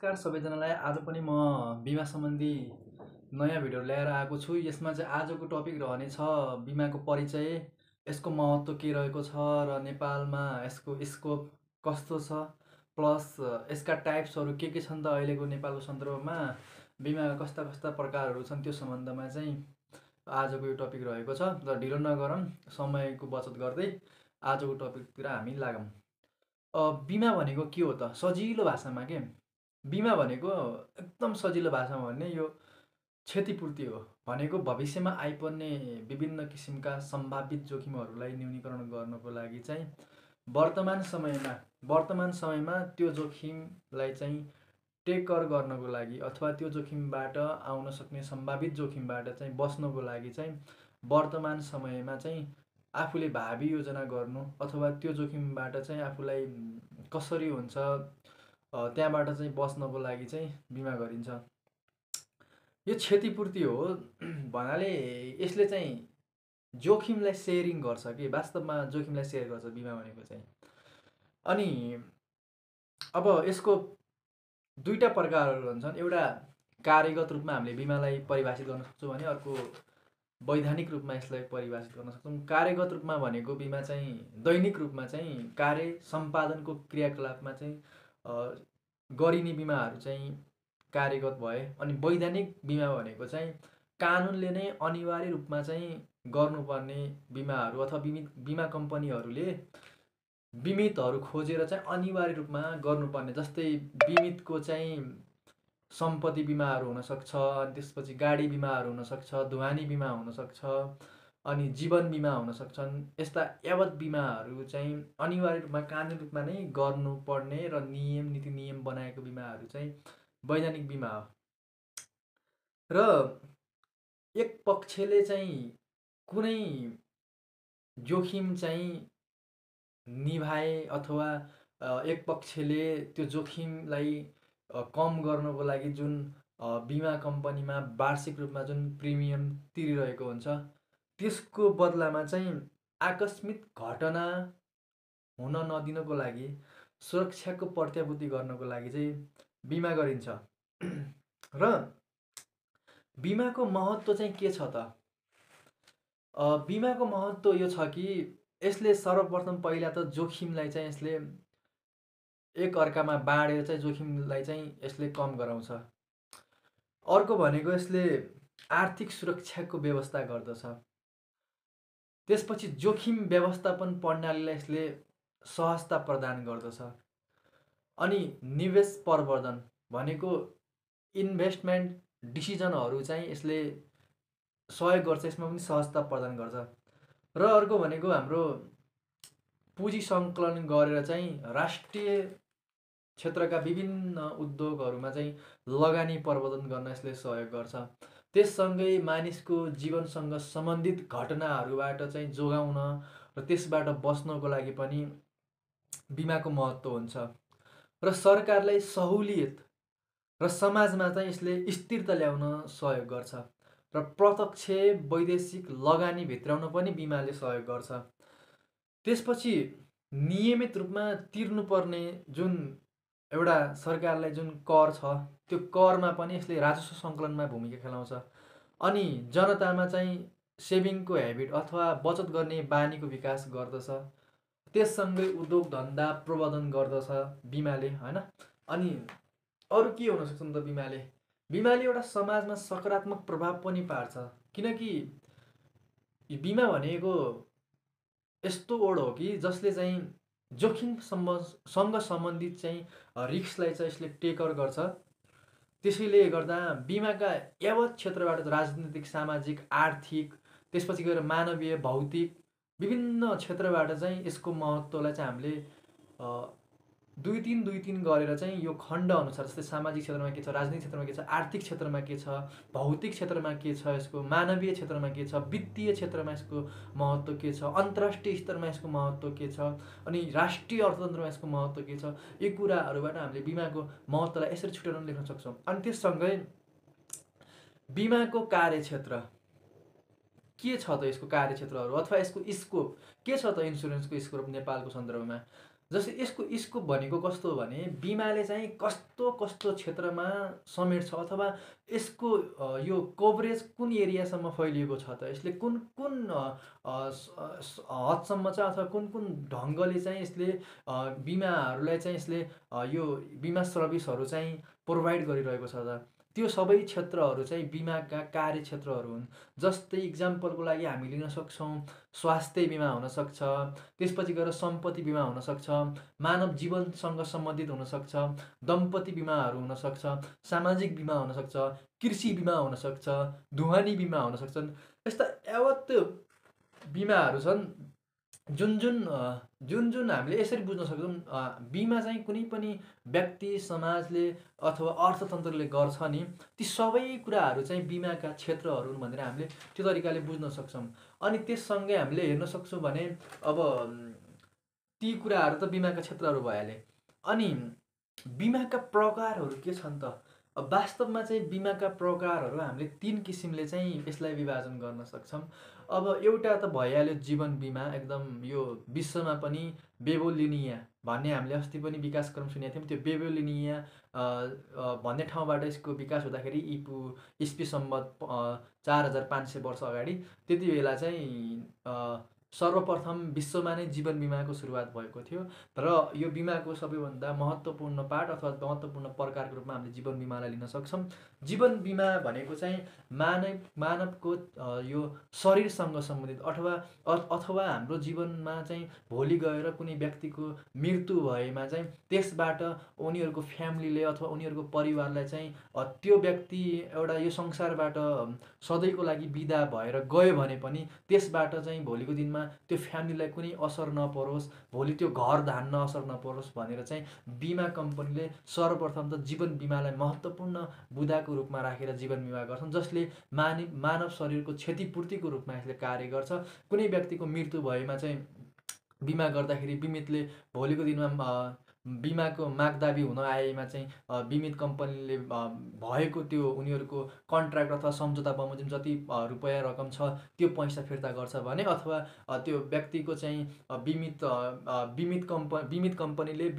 नमस्कार सबैजनालाई। आज पनि म बिमा सम्बन्धी नयाँ भिडियो ल्याएर आएको छु। यसमा चाहिँ आजको टपिक रहनेछ बिमाको परिचय, यसको महत्त्व के रहेको छ र नेपालमा यसको स्कोप कस्तो छ, प्लस यसका टाइप्सहरू के छन् त अहिलेको नेपालको सन्दर्भमा बिमाका कस्ता कस्ता प्रकारहरू छन् त्यो सम्बन्धमा चाहिँ आजको यो टपिक रहेको छ। र ढिलो नगरौँ, समयको बचत गर्दै आजको टपिकतिर हामी लागौँ। बिमा भनेको के हो त? सजिलो भाषामा के बिमा भनेको एकदम सजिलो भाषामा भने यो क्षतिपूर्ति हो। भनेको भविष्यमा आइपर्ने विभिन्न किसिमका सम्भावित जोखिमहरूलाई न्यूनीकरण गर्नको लागि चाहिँ वर्तमान समयमा त्यो जोखिमलाई चाहिँ टेकर गर्नको लागि अथवा त्यो जोखिमबाट आउन सक्ने सम्भावित जोखिमबाट चाहिँ बस्नको लागि चाहिँ वर्तमान समयमा चाहिँ आफूले भावी योजना गर्नु अथवा त्यो जोखिमबाट चाहिँ आफूलाई कसरी हुन्छ त्यहाँबाट चाहिँ बस्नको लागि चाहिँ बिमा गरिन्छ। यो क्षतिपूर्ति हो भन्नाले यसले चाहिँ जोखिमलाई सेयरिङ गर्छ कि वास्तवमा जोखिमलाई सेयर गर्छ बिमा भनेको चाहिँ। अनि अब यसको दुईटा प्रकारहरू हुन्छन्। एउटा कार्यगत रूपमा हामीले बिमालाई परिभाषित गर्न सक्छौँ भने अर्को वैधानिक रूपमा यसलाई परिभाषित गर्न सक्छौँ। कार्यगत रूपमा भनेको बिमा चाहिँ दैनिक रूपमा चाहिँ कार्य सम्पादनको क्रियाकलापमा चाहिँ गरिने बिमाहरू चाहिँ कार्यगत भए। अनि वैधानिक बिमा भनेको चाहिँ कानुनले नै अनिवार्य रूपमा चाहिँ गर्नुपर्ने बिमाहरू अथवा बिमा कम्पनीहरूले बिमितहरू खोजेर चाहिँ अनिवार्य रूपमा गर्नुपर्ने, जस्तै बिमितको चाहिँ सम्पत्ति बिमाहरू हुनसक्छ, अनि त्यसपछि गाडी बिमाहरू हुनसक्छ, ढुवानी बिमा हुनसक्छ, अनि जीवन बिमा हुनसक्छन्। यस्ता यावत बिमाहरू चाहिँ अनिवार्य रूपमा कानुनी रूपमा नै गर्नुपर्ने र नीति नियम बनाएको बिमाहरू चाहिँ वैधानिक बिमा हो। र एक पक्षले चाहिँ कुनै जोखिम चाहिँ निभाए अथवा एक पक्षले त्यो जोखिमलाई कम गर्नको लागि जुन बिमा कम्पनीमा वार्षिक रूपमा जुन प्रिमियम तिरिरहेको हुन्छ त्यसको बदलामा चाहिँ आकस्मिक घटना हुन नदिनको लागि सुरक्षाको प्रत्याभूति गर्नको लागि चाहिँ बिमा गरिन्छ। र बिमाको महत्त्व चाहिँ के छ त? बिमाको महत्त्व यो छ कि यसले सर्वप्रथम पहिला त जोखिमलाई चाहिँ यसले एक अर्कामा बाँडेर चाहिँ जोखिमलाई चाहिँ यसले कम गराउँछ। अर्को भनेको यसले आर्थिक सुरक्षाको व्यवस्था गर्दछ। त्यसपछि जोखिम व्यवस्थापन प्रणालीलाई यसले सहजता प्रदान गर्दछ। अनि निवेश प्रवर्धन भनेको इन्भेस्टमेन्ट डिसिजनहरू चाहिँ यसले सहयोग गर्छ, यसमा पनि सहजता प्रदान गर्छ। र अर्को भनेको हाम्रो पुँजी सङ्कलन गरेर चाहिँ राष्ट्रिय क्षेत्रका विभिन्न उद्योगहरूमा चाहिँ लगानी प्रवर्धन गर्न यसले सहयोग गर्छ। त्यससँगै मानिसको जीवनसँग सम्बन्धित घटनाहरूबाट चाहिँ जोगाउन र त्यसबाट बस्नको लागि पनि बिमाको महत्त्व हुन्छ। र सरकारलाई सहुलियत र समाजमा चाहिँ यसले स्थिरता ल्याउन सहयोग गर्छ। र प्रत्यक्ष वैदेशिक लगानी भित्राउन पनि बिमाले सहयोग गर्छ। त्यसपछि नियमित रूपमा तिर्नुपर्ने जुन एउटा सरकारलाई जुन कर छ त्यो करमा पनि यसले राजस्व सङ्कलनमा भूमिका खेलाउँछ। अनि जनतामा चाहिँ सेभिङको ह्याबिट अथवा बचत गर्ने बानीको विकास गर्दछ। त्यससँगै उद्योग धन्दा प्रवर्धन गर्दछ बिमाले, होइन? अनि अरू के हुन सक्छ त बिमाले? बिमाले एउटा समाजमा सकारात्मक प्रभाव पनि पार्छ। किनकि बिमा भनेको यस्तो ओड हो कि जसले चाहिँ जोखिमसँग सम्बन्धित चाहिँ रिस्कलाई चाहिँ यसले टेकर गर्छ। त्यसैले गर्दा बिमाका यावत क्षेत्रबाट राजनीतिक, सामाजिक, आर्थिक, त्यसपछि गएर मानवीय, भौतिक विभिन्न क्षेत्रबाट चाहिँ यसको महत्त्वलाई चाहिँ हामीले दुई तिन गरेर चाहिँ यो खण्ड अनुसार, जस्तै सामाजिक क्षेत्रमा के छ, राजनीतिक क्षेत्रमा के छ, आर्थिक क्षेत्रमा के छ, भौतिक क्षेत्रमा के छ, यसको मानवीय क्षेत्रमा के छ, वित्तीय क्षेत्रमा यसको महत्त्व के छ, अन्तर्राष्ट्रिय स्तरमा यसको महत्त्व के छ, अनि राष्ट्रिय अर्थतन्त्रमा यसको महत्त्व के छ, यी कुराहरूबाट हामीले बिमाको महत्त्वलाई यसरी छुट्याउन लेख्न सक्छौँ। अनि त्यससँगै बिमाको कार्यक्षेत्र के छ त? यसको कार्यक्षेत्रहरू अथवा यसको स्कोप के छ त? इन्सुरेन्सको स्कोप नेपालको सन्दर्भमा जस्तै यसको भनेको कस्तो हो भने बिमाले चाहिँ कस्तो कस्तो क्षेत्रमा समेट्छ अथवा यसको यो कभरेज कुन एरियासम्म फैलिएको छ त, यसले कुन कुन हदसम्म चाहिँ अथवा कुन कुन ढङ्गले चाहिँ यसले बिमाहरूलाई चाहिँ यसले यो बिमा सर्भिसहरू चाहिँ प्रोभाइड गरिरहेको छ त, त्यो सबै क्षेत्रहरू चाहिँ बिमाका कार्यक्षेत्रहरू हुन्। जस्तै इक्जाम्पलको लागि हामी लिन सक्छौँ स्वास्थ्य बिमा हुनसक्छ, त्यसपछि गएर सम्पत्ति बिमा हुनसक्छ, मानव जीवनसँग सम्बन्धित हुनसक्छ, दम्पति बिमाहरू हुनसक्छ, सामाजिक बिमा हुनसक्छ, कृषि बिमा हुनसक्छ, ढुवानी बिमा हुनसक्छन्। यस्ता यावत बिमाहरू छन् जुन जुन जुन जुन हामीले यसरी बुझ्न सक्छौँ बिमा चाहिँ कुनै पनि व्यक्ति समाजले अथवा अर्थतन्त्रले गर्छ नि, ती सबै कुराहरू चाहिँ बिमाका क्षेत्रहरू हुन् भनेर हामीले त्यो तरिकाले बुझ्न सक्छौँ। अनि त्यससँगै हामीले हेर्न सक्छौँ भने अब ती कुराहरू त बिमाका क्षेत्रहरू भइहाले। अनि बिमाका प्रकारहरू के छन् त? वास्तवमा चाहिँ बिमाका प्रकारहरू हामीले 3 किसिमले चाहिँ यसलाई विभाजन गर्न सक्छौँ। अब एउटा त भइहाल्यो जीवन बिमा, एकदम यो विश्वमा पनि बेबोलिनिया भन्ने हामीले अस्ति पनि विकासक्रम सुनेका थियौँ। त्यो बेबोलिनिया भन्ने ठाउँबाट यसको विकास हुँदाखेरि इस्वी सम्वत 4500 वर्ष अगाडि त्यति बेला चाहिँ सर्वप्रथम विश्वमा नै जीवन बिमाको सुरुवात भएको थियो। र यो बिमाको सबैभन्दा महत्त्वपूर्ण पार्ट अथवा महत्त्वपूर्ण प्रकारको रूपमा हामीले जीवन बिमालाई लिन सक्छौँ। जीवन बिमा भनेको चाहिँ मानवको यो शरीरसँग सम्बन्धित अथवा हाम्रो जीवनमा चाहिँ भोलि गएर कुनै व्यक्तिको मृत्यु भएमा चाहिँ त्यसबाट उनीहरूको फ्यामिलीले अथवा उनीहरूको परिवारलाई चाहिँ त्यो व्यक्ति एउटा यो संसारबाट सधैँको लागि बिदा भएर गयो भने पनि त्यसबाट चाहिँ भोलिको दिनमा त्यो फ्यामिलीलाई कुनै असर नपरोस्, भोलि त्यो घर धान्न असर नपरोस् भनेर चाहिँ बिमा कम्पनीले सर्वप्रथम त जीवन बिमालाई महत्त्वपूर्ण बुदाको रूपमा राखेर जीवन बिमा गर्छन्, जसले मानव शरीरको क्षतिपूर्तिको रूपमा यसले कार्य गर्छ। कुनै व्यक्तिको मृत्यु भएमा चाहिँ बिमा गर्दाखेरि बिमितले भोलिको दिनमा बिमाको मागदाबी हुन आएमा चाहिँ बिमित कम्पनीले भएको त्यो उनीहरूको कन्ट्र्याक्ट अथवा सम्झौता बमोजिम जति रुपैयाँ रकम छ त्यो पैसा फिर्ता गर्छ भने, अथवा त्यो व्यक्तिको चाहिँ बिमित कम्पनीले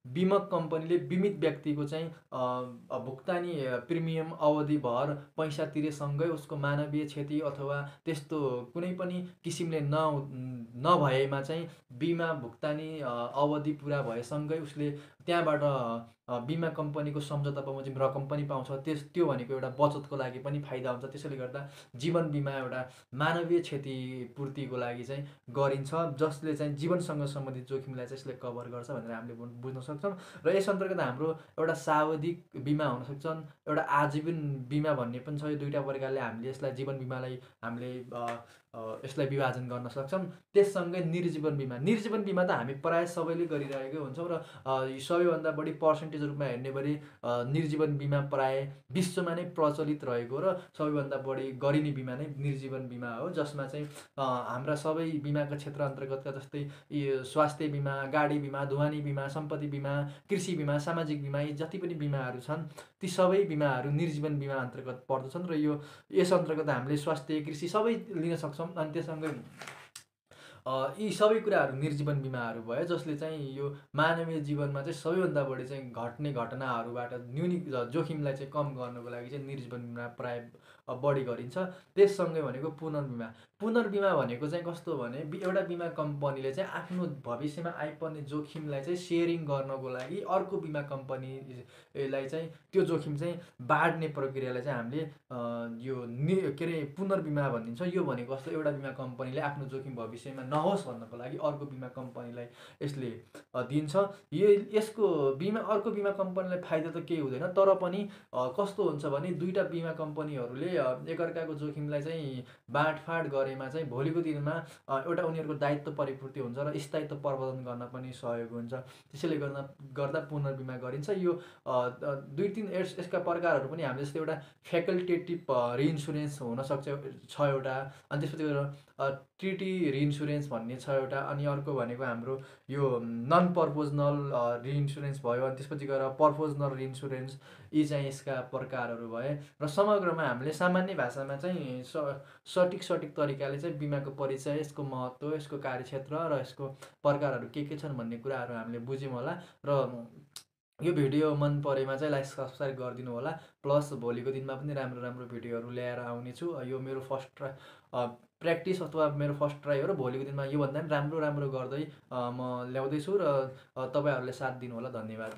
बिमक कम्पनीले बिमित व्यक्तिको चाहिँ भुक्तानी प्रिमियम अवधिभर पैसा तिरेसँगै उसको मानवीय क्षति अथवा त्यस्तो कुनै पनि किसिमले नभएमा चाहिँ बिमा भुक्तानी अवधि पुरा भएसँगै उसले त्यहाँबाट बिमा कम्पनीको सम्झौता बमोजिम रकम पनि पाउँछ। त्यो भनेको एउटा बचतको लागि पनि फाइदा हुन्छ। त्यसैले गर्दा जीवन बिमा एउटा मानवीय क्षतिपूर्तिको लागि चाहिँ गरिन्छ, जसले चाहिँ जीवनसँग सम्बन्धित जोखिमलाई चाहिँ यसले कभर गर्छ भनेर हामीले बुझ्न सक्छौँ। र यस अन्तर्गत हाम्रो एउटा सावधिक बिमा हुनसक्छन्, एउटा आजीवन बिमा भन्ने पनि छ। यो दुईवटा प्रकारले हामीले यसलाई जीवन बिमालाई हामीले यसलाई विभाजन गर्न सक्छौँ। त्यससँगै निर्जीवन बिमा त हामी प्रायः सबैले गरिरहेकै हुन्छौँ र सबैभन्दा बढी पर्सेन्टेज रूपमा हेर्ने गरी निर्जीवन बिमा प्रायः विश्वमा नै प्रचलित रहेको र सबैभन्दा बढी गरिने बिमा नै निर्जीवन बिमा हो, जसमा चाहिँ हाम्रा सबै बिमाका क्षेत्र अन्तर्गतका जस्तै स्वास्थ्य बिमा, गाडी बिमा, ढुवानी बिमा, सम्पत्ति बिमा, कृषि बिमा, सामाजिक बिमा, यी जति पनि बिमाहरू छन् ती सबै बिमाहरू निर्जीवन बिमा अन्तर्गत पर्दछन्। र यस अन्तर्गत हामीले स्वास्थ्य, कृषि सबै लिन सक्छौँ। अनि त्यससँगै यी सबै कुराहरू निर्जीवन बिमाहरू भयो, जसले चाहिँ यो मानवीय जीवनमा चाहिँ सबैभन्दा बढी चाहिँ घट्ने घटनाहरूबाट जोखिमलाई चाहिँ कम गर्नको लागि चाहिँ निर्जीवन बिमा प्रायः बढी गरिन्छ। त्यससँगै भनेको पुनर्बिमा भनेको चाहिँ कस्तो भने एउटा बिमा कम्पनीले चाहिँ आफ्नो भविष्यमा आइपर्ने जोखिमलाई चाहिँ सेयरिङ गर्नको लागि अर्को बिमा कम्पनीलाई चाहिँ त्यो जोखिम चाहिँ बाँड्ने प्रक्रियालाई चाहिँ हामीले के अरे पुनर्बिमा भनिन्छ। यो भनेको कस्तो, एउटा बिमा कम्पनीले आफ्नो जोखिम भविष्यमा नहोस् भन्नको लागि अर्को बिमा कम्पनीलाई यसले दिन्छ। यसको अर्को बिमा कम्पनीलाई फाइदा त केही हुँदैन, तर पनि कस्तो हुन्छ भने दुईवटा बिमा कम्पनीहरूले एकअर्काको जोखिमलाई चाहिँ बाँडफाँड गरेमा चाहिँ भोलिको दिनमा एउटा उनीहरूको दायित्व परिपूर्ति हुन्छ र स्थायित्व प्रवर्धन गर्न पनि सहयोग हुन्छ। त्यसैले गर्दा पुनर्बिमा गरिन्छ। यो 2-3 यसका प्रकारहरू पनि हामीले जस्तै एउटा फ्याकल्टेटिभ रिइन्सुरेन्स हुनसक्छ छ एउटा, अनि त्यसपछि ट्रिटी रिइन्सुरेन्स भन्ने छ एउटा, अनि अर्को भनेको हाम्रो यो नन पर्पोजनल रिइन्सुरेन्स भयो, अनि त्यसपछि गएर पर्पोजनल रिइन्सुरेन्स, यी चाहिँ यसका प्रकारहरू भए। र समग्रमा हामीले सामान्य भाषामा चाहिँ सटिक तरिकाले चाहिँ बिमाको परिचय, यसको महत्त्व, यसको कार्यक्षेत्र र यसको प्रकारहरू के छन् भन्ने कुराहरू हामीले बुझ्यौँ होला। र यो भिडियो मन परेमा चाहिँ लाइक सब्सक्राइब गरिदिनु होला। प्लस भोलिको दिनमा पनि राम्रो राम्रो भिडियोहरू ल्याएर आउनेछु। यो मेरो फर्स्ट ट्राई प्र्याक्टिस अथवा मेरो फर्स्ट ट्राई हो र भोलिको दिनमा योभन्दा पनि राम्रो राम्रो गर्दै म ल्याउँदैछु र तपाईँहरूले साथ दिनु होला। धन्यवाद।